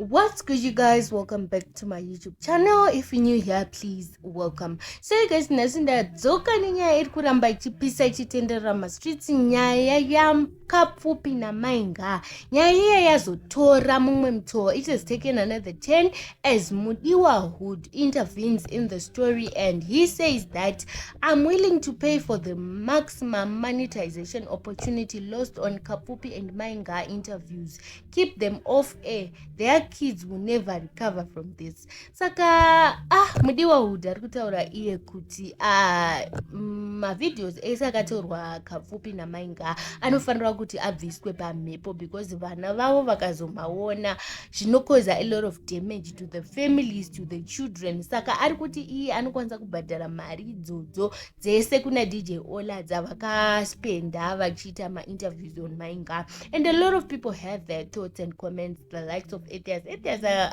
What's good, you guys? Welcome back to my YouTube channel. If you're new here, please welcome. So you guys, nazinda dzoka nenyaya iri kuramba ichipisa ichitenderera mastreets, nyaya yakapfupi naMainga. Nyaya iya yazotora mumwe mutoo. It has taken another 10 as Mudiwa Hood intervenes in the story, and he says that I'm willing to pay for the maximum monetization opportunity lost on Kapfupi and Mainga interviews. Keep them off air. Their kids will never recover from this. Saka Mudiwa Hood ari kutaura iye kuti mavideos ese akatorwa Kapfupi naMainga anofanira kuti abviswe pamhepo, because vana vavo vakazomaona zvinokoza a lot of damage to the families, to the children. Saka ari kuti iye anokwanisa kubhadhara mari idzodzo dzese kuna DJ Ola dzavakaspenda vachiita ma-interviews on Mainga. And a lot of people have their thoughts and comments, the likes of Etias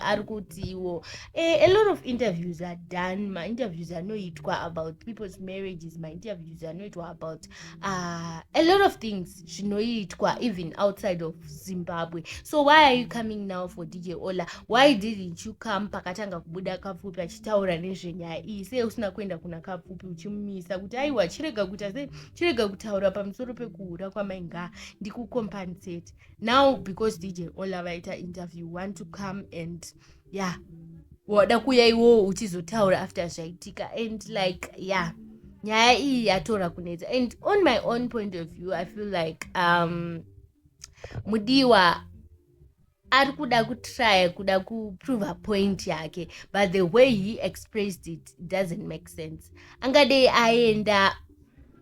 ari kuti iwo a lot of interviews are done. Ma-interviews anoitwa about people's marriages, ma-interviews anoitwa about a lot of things zvinoitwa even outside of Zimbabwe. So why are you coming now for DJ Ola? Why didn't you come pakatanga kubuda Kapfupi achitaura nezvenyaya iyi? Sei usina kuenda kuna Kapfupi uchimumisa kuti aiwa chirega kutaura pamusoro pekuhura kwaMainga ndikucompensate. Now because DJ Ola vaita interview, want to come and wada kuya iwo uchizotaura after zvaitika, and like nyaya iyi yatora kunetsa. And on my own point of view, I feel like Mudiwa ari kuda kutry kuda kuprove a point yake, but the way he expressed it doesn't make sense. Angadei aenda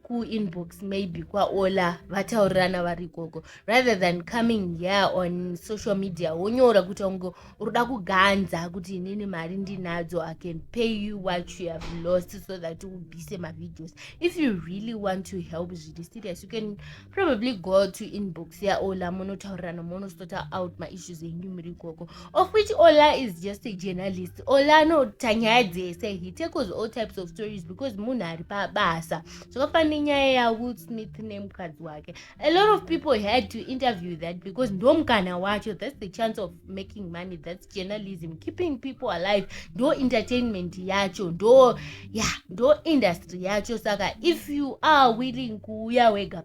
ku-inbox maybe kwaOla vataurirana vari ikoko, rather than coming here on social media wonyora kuti ungo uruda kuganza kuti inini mari ndinadzo, I can pay you what you have lost so that ubvise ma-videos. If you really want to help zviri serious, you can probably go to inbox yaOla monotaurirana, monosota out ma-issues enyu muri ikoko, of which Ola is just a journalist. Ola anota nyaya dzese, he tackles all types of stories because munhu ari pabasa. Zvakafanira nyaya yaWill Smith nemukadzi wake. A lot of people had to interview that because ndo mukana wacho, that's the chance of making money, that's journalism, keeping people alive, ndo entertainment yacho, ndo industry yacho. Saka if you are willing kuuya wega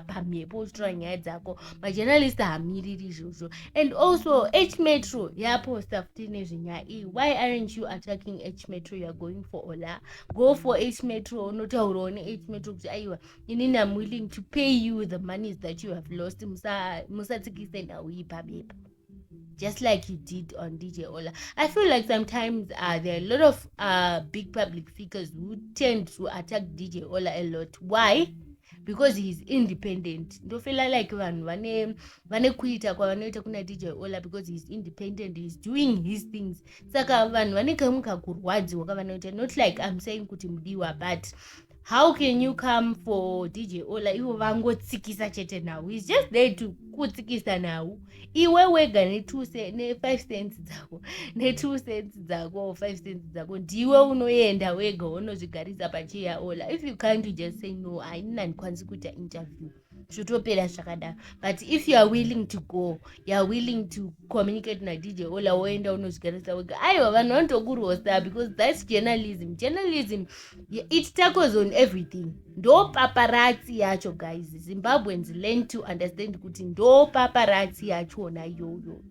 pamhepo uchitora nyaya dzako, majournalist haamiriri izvozvo. And also H-Metro yaposta futi nezvenyaya iyi. Why aren't you attacking H-Metro? You are going for Ola. Go for H-Metro, unotaurawo ne-H-Metro kuti aiwa inini I'm willing to pay you the monies that you have lost. Musatsikise nhau ipabepa, just like you did on DJ Ola. I feel like sometimes there are a lot of big public figures who tend to attack DJ Ola a lot. Why? Because he's independent. Ndofela like vanhu vane kuita kwavanoita kuna DJ Ola because he's independent, he's doing his things. Saka vanhu vanekamuka kurwadziwa kavanoita, not like I'm saying kuti Mudiwa, but how can you come for DJ Ola ivo vangotsikisa chete now? He's just there to kutsikisa now. Iwe wega ne5 cents dzako ne2 cents dzako 5 cents dzako ndiwe unoenda wega unozvigarisa pacheya Ola. If you can't, you just say no, haina ndikwanisi kuita interview, zvotopera zvakadaro. But if you are willing to go, you are willing to communicate na DJ Ola, woenda unozvigarisa wega, aiwa vanhu vanotokurosta, because that's journalism. Journalism, it tackles on everything. Ndo paparazzi yacho, guys. Zimbabweans learn to understand kuti ndo paparazzi yachona iyoyo.